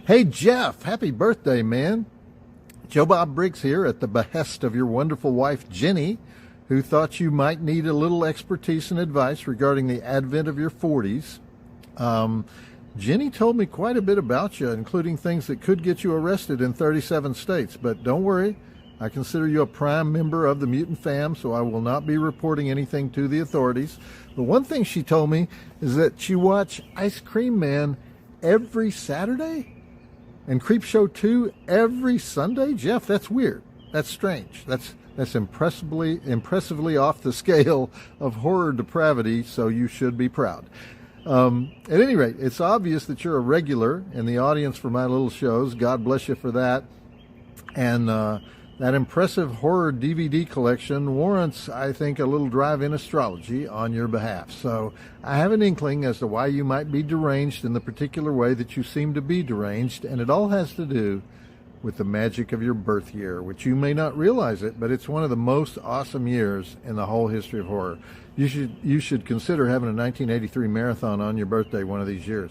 Hey Jeff, happy birthday, man. Joe Bob Briggs here at the behest of your wonderful wife, Jenny, who thought you might need a little expertise and advice regarding the advent of your 40s. Jenny told me quite a bit about you, including things that could get you arrested in 37 states. But don't worry, I consider you a prime member of the mutant fam, so I will not be reporting anything to the authorities. But one thing she told me is that you watch Ice Cream Man every Saturday and Creepshow 2 every Sunday. Jeff, that's weird. That's strange. That's impressively off the scale of horror depravity, so you should be proud. At any rate, it's obvious that you're a regular in the audience for my little shows. God bless you for that. And that impressive horror DVD collection warrants, I think, a little drive-in astrology on your behalf. So I have an inkling as to why you might be deranged in the particular way that you seem to be deranged, and it all has to do with the magic of your birth year, which you may not realize it, but it's one of the most awesome years in the whole history of horror. You should consider having a 1983 marathon on your birthday one of these years.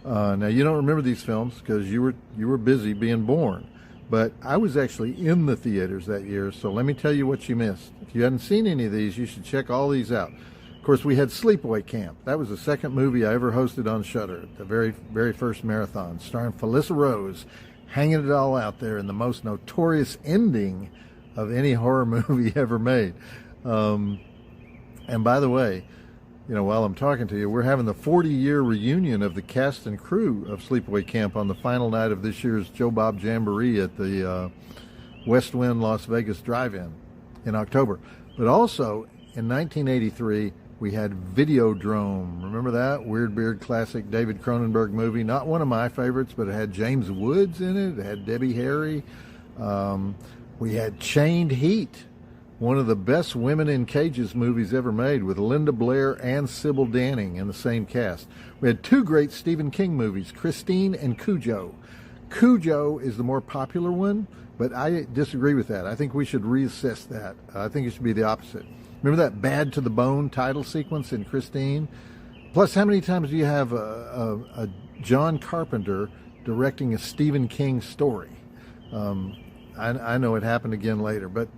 Now, you don't remember these films because you were busy being born, but I was actually in the theaters that year, so let me tell you what you missed. If you hadn't seen any of these, you should check all these out. Of course, we had Sleepaway Camp. That was the second movie I ever hosted on Shudder, the very first marathon, starring Felissa Rose, hanging it all out there in the most notorious ending of any horror movie ever made. And by the way, while I'm talking to you, we're having the 40-year reunion of the cast and crew of Sleepaway Camp on the final night of this year's Joe Bob Jamboree at the West Wind Las Vegas Drive-In in October. But also, in 1983, we had Videodrome. Remember that? Weird Beard classic David Cronenberg movie. Not one of my favorites, but it had James Woods in it. It had Debbie Harry. We had Chained Heat, one of the best women in cages movies ever made, with Linda Blair and Sybil Danning in the same cast. We had two great Stephen King movies, Christine and Cujo. Cujo is the more popular one, but I disagree with that. I think we should reassess that. I think it should be the opposite. Remember that Bad to the Bone title sequence in Christine? Plus, how many times do you have a John Carpenter directing a Stephen King story? I know it happened again later, but,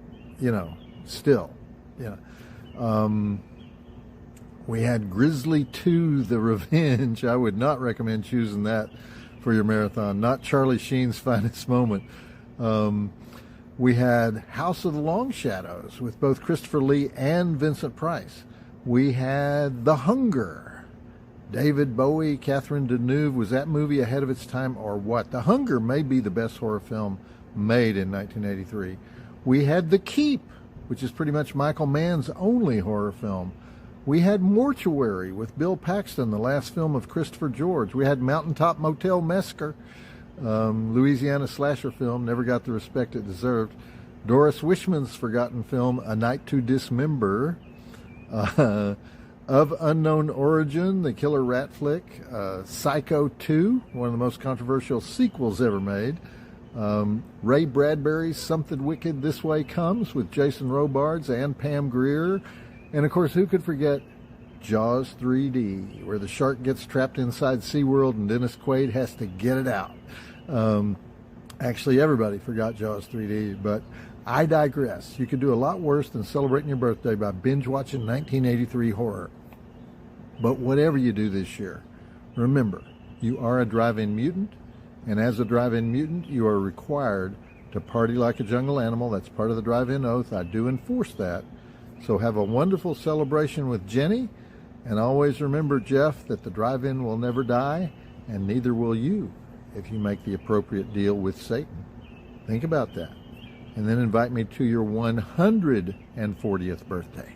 still. We had Grizzly 2, The Revenge. I would not recommend choosing that for your marathon. Not Charlie Sheen's finest moment. We had House of the Long Shadows with both Christopher Lee and Vincent Price. We had The Hunger. David Bowie, Catherine Deneuve. Was that movie ahead of its time or what? The Hunger may be the best horror film made in 1983. We had The Keep, which is pretty much Michael Mann's only horror film. We had Mortuary with Bill Paxton, the last film of Christopher George. We had Mountaintop Motel Massacre, Louisiana slasher film, never got the respect it deserved. Doris Wishman's forgotten film, A Night to Dismember. Of Unknown Origin, the killer rat flick. Psycho 2, one of the most controversial sequels ever made. Ray Bradbury's Something Wicked This Way Comes with Jason Robards and Pam Grier. And of course, who could forget Jaws 3D, where the shark gets trapped inside SeaWorld and Dennis Quaid has to get it out. Actually, everybody forgot Jaws 3D, but I digress. You could do a lot worse than celebrating your birthday by binge-watching 1983 horror. But whatever you do this year, remember, you are a drive-in mutant, and as a drive-in mutant, you are required to party like a jungle animal. That's part of the drive-in oath. I do enforce that. So have a wonderful celebration with Jenny, and always remember, Jeff, that the drive-in will never die, and neither will you if you make the appropriate deal with Satan. Think about that. And then invite me to your 140th birthday.